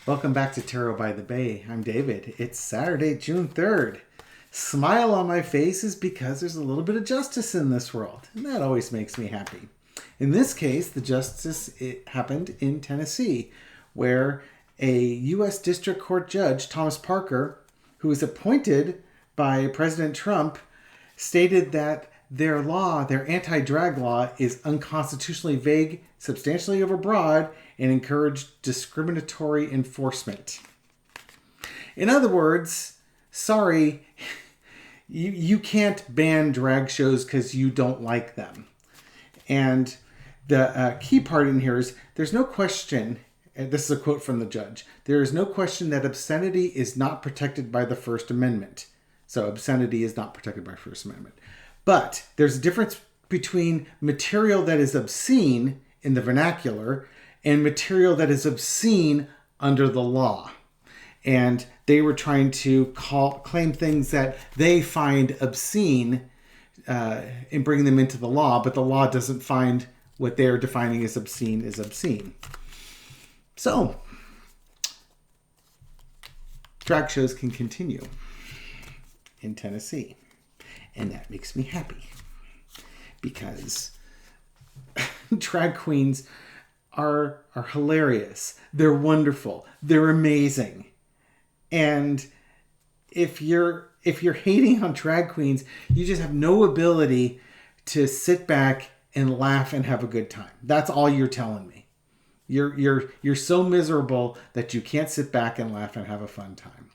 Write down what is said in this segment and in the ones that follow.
Welcome back to Tarot by the Bay. I'm David. It's Saturday, June 3rd. Smile on my face is because there's a little bit of justice in this world, and that always makes me happy. In this case, the justice happened in Tennessee, where a U.S. District Court Judge, Thomas Parker, who was appointed by President Trump, stated that their anti-drag law, is unconstitutionally vague, substantially overbroad, and encouraged discriminatory enforcement. In other words, sorry, you can't ban drag shows because you don't like them. And the key part in here is there's no question, and this is a quote from the judge, there is no question that obscenity is not protected by the First Amendment. So obscenity is not protected by the First Amendment. But there's a difference between material that is obscene in the vernacular and material that is obscene under the law. And they were trying to claim things that they find obscene and bring them into the law, but the law doesn't find what they're defining as obscene is obscene. So, drag shows can continue in Tennessee. And that makes me happy because drag queens are hilarious. They're wonderful. They're amazing. And if you're hating on drag queens, you just have no ability to sit back and laugh and have a good time. That's all you're telling me. You're so miserable that you can't sit back and laugh and have a fun time.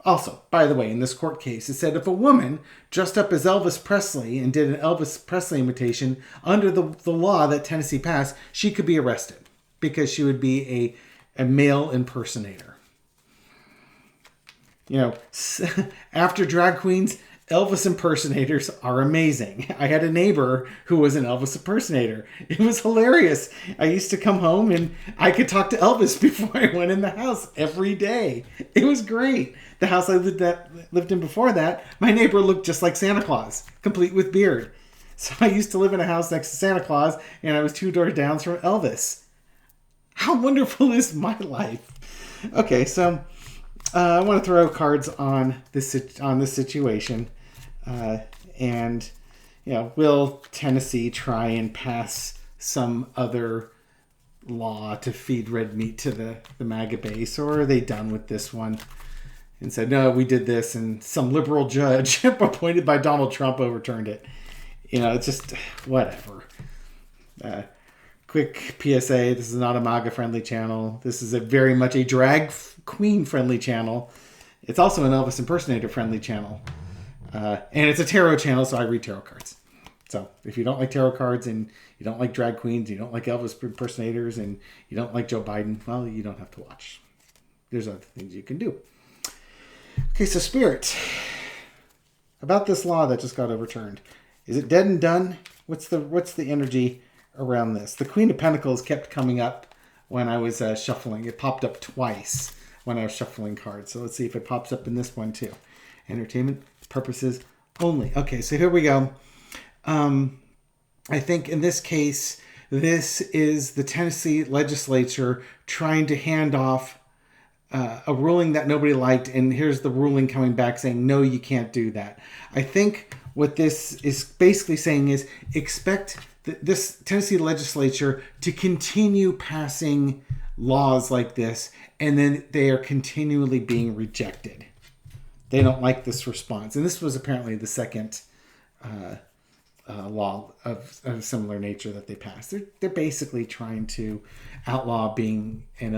Also, by the way, in this court case, it said if a woman dressed up as Elvis Presley and did an Elvis Presley imitation under the law that Tennessee passed, she could be arrested because she would be a male impersonator. You know, after drag queens, Elvis impersonators are amazing. I had a neighbor who was an Elvis impersonator. It was hilarious. I used to come home and I could talk to Elvis before I went in the house every day. It was great. The house I lived in before that, my neighbor looked just like Santa Claus, complete with beard. So I used to live in a house next to Santa Claus, and I was 2 doors down from Elvis. How wonderful is my life? Okay, so I want to throw cards on this situation. And, you know, will Tennessee try and pass some other law to feed red meat to the MAGA base, or are they done with this one and said, no, we did this, and some liberal judge appointed by Donald Trump overturned it? You know, it's just whatever. Quick PSA, this is not a MAGA-friendly channel. This is very much a drag queen-friendly channel. It's also an Elvis impersonator-friendly channel. And it's a tarot channel, so I read tarot cards. So if you don't like tarot cards and you don't like drag queens, you don't like Elvis impersonators, and you don't like Joe Biden, well, you don't have to watch. There's other things you can do. Okay, so Spirit, about this law that just got overturned. Is it dead and done? What's the energy around this? The Queen of Pentacles kept coming up when I was shuffling. It popped up twice when I was shuffling cards. So let's see if it pops up in this one too. Entertainment purposes only. Okay, so here we go. I think in this case, this is the Tennessee legislature trying to hand off a ruling that nobody liked, and here's the ruling coming back saying, no, you can't do that. I think what this is basically saying is expect this Tennessee legislature to continue passing laws like this, and then they are continually being rejected. They don't like this response. And this was apparently the second law of similar nature that they passed. They're basically trying to outlaw being an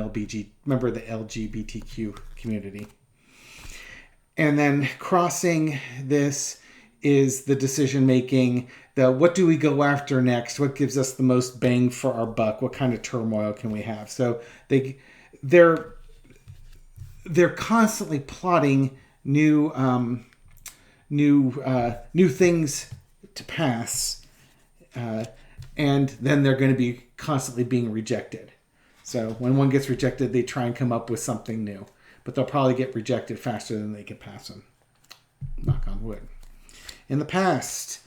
member of the LGBTQ community. And then crossing this is the decision making, what do we go after next? What gives us the most bang for our buck? What kind of turmoil can we have? So they're constantly plotting new things to pass, and then they're going to be constantly being rejected. So when one gets rejected, they try and come up with something new, but they'll probably get rejected faster than they can pass them. Knock on wood. In the past,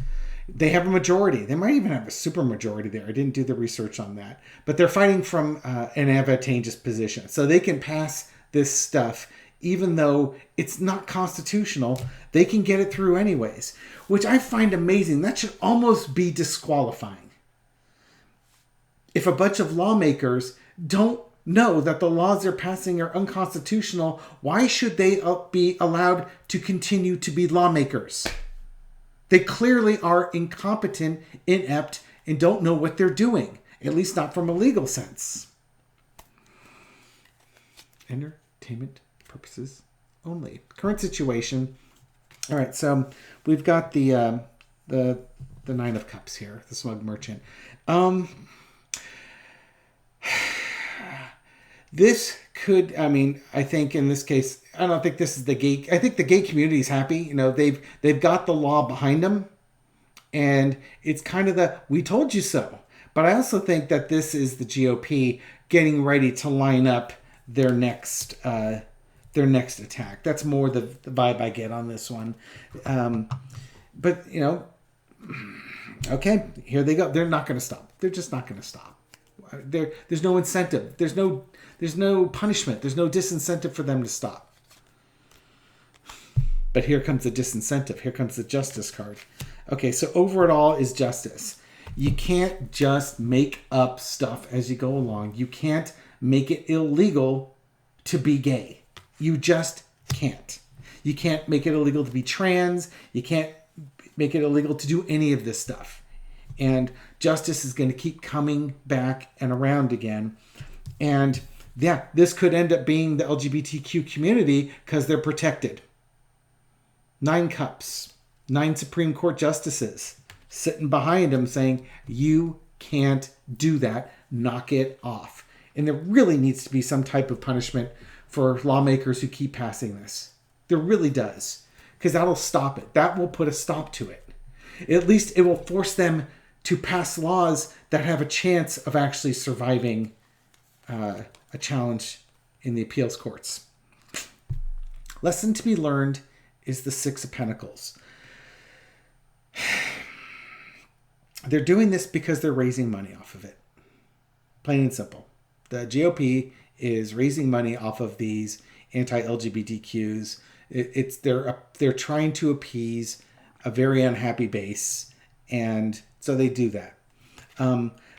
they have a majority. They might even have a super majority there. I didn't do the research on that, but they're fighting from an advantageous position, so they can pass this stuff, even though it's not constitutional. They can get it through anyways, which I find amazing. That should almost be disqualifying. If a bunch of lawmakers don't know that the laws they're passing are unconstitutional, why should they be allowed to continue to be lawmakers? They clearly are incompetent, inept, and don't know what they're doing, at least not from a legal sense. Entertainment purposes only. Current situation. All right, so we've got the Nine of Cups here, the smug merchant. This could, I mean, I think in this case, I don't think this is the gay. I think the gay community is happy. You know, they've got the law behind them, and it's kind of the "we told you so." But I also think that this is the GOP getting ready to line up their next attack. That's more the vibe I get on this one. But you know, okay, here they go. They're not going to stop. They're just not going to stop. There's no incentive. There's no punishment. There's no disincentive for them to stop. But here comes the disincentive. Here comes the justice card. Okay, so over it all is justice. You can't just make up stuff as you go along. You can't make it illegal to be gay. You just can't. You can't make it illegal to be trans. You can't make it illegal to do any of this stuff. And justice is going to keep coming back and around again. And yeah, this could end up being the LGBTQ community because they're protected. 9 cups, 9 Supreme Court justices sitting behind him saying, you can't do that. Knock it off. And there really needs to be some type of punishment for lawmakers who keep passing this. There really does. Because that'll stop it. That will put a stop to it. At least it will force them to pass laws that have a chance of actually surviving a challenge in the appeals courts. Lesson to be learned is the 6 of Pentacles. They're doing this because they're raising money off of it. Plain and simple. The GOP is raising money off of these anti-LGBTQs. They're trying to appease a very unhappy base, and so they do that.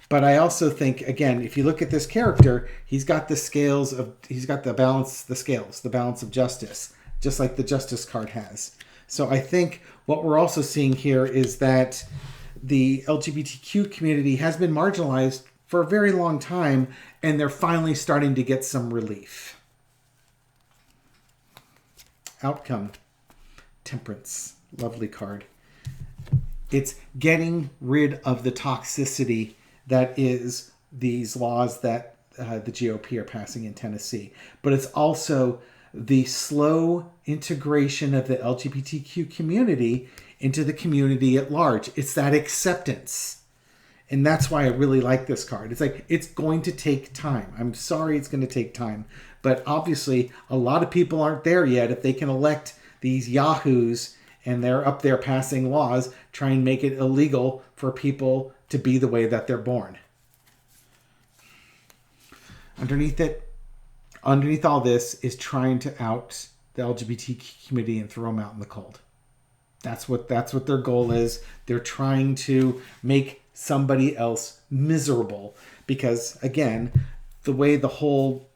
But I also think, again, if you look at this character, he's got the balance of justice, just like the justice card has. So I think what we're also seeing here is that the LGBTQ community has been marginalized for a very long time, and they're finally starting to get some relief. Outcome. Temperance. Lovely card. It's getting rid of the toxicity that is these laws that the GOP are passing in Tennessee. But it's also the slow integration of the LGBTQ community into the community at large. It's that acceptance. And that's why I really like this card. It's like, it's going to take time. I'm sorry it's going to take time. But obviously, a lot of people aren't there yet. If they can elect these yahoos and they're up there passing laws, try and make it illegal for people to be the way that they're born. Underneath all this is trying to out the LGBTQ community and throw them out in the cold. That's what their goal is. They're trying to make somebody else miserable because, again, the way the whole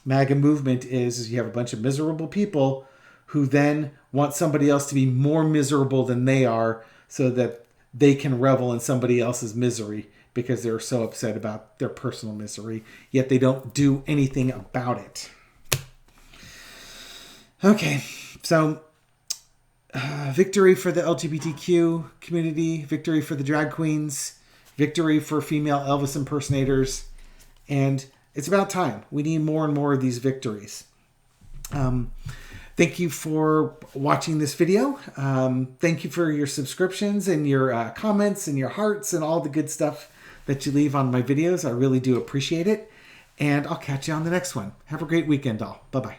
MAGA movement is you have a bunch of miserable people who then want somebody else to be more miserable than they are so that they can revel in somebody else's misery because they're so upset about their personal misery, yet they don't do anything about it. Okay, so victory for the LGBTQ community, victory for the drag queens, victory for female Elvis impersonators, and it's about time. We need more and more of these victories. Thank you for watching this video. Thank you for your subscriptions and your comments and your hearts and all the good stuff that you leave on my videos. I really do appreciate it. And I'll catch you on the next one. Have a great weekend, all. Bye-bye.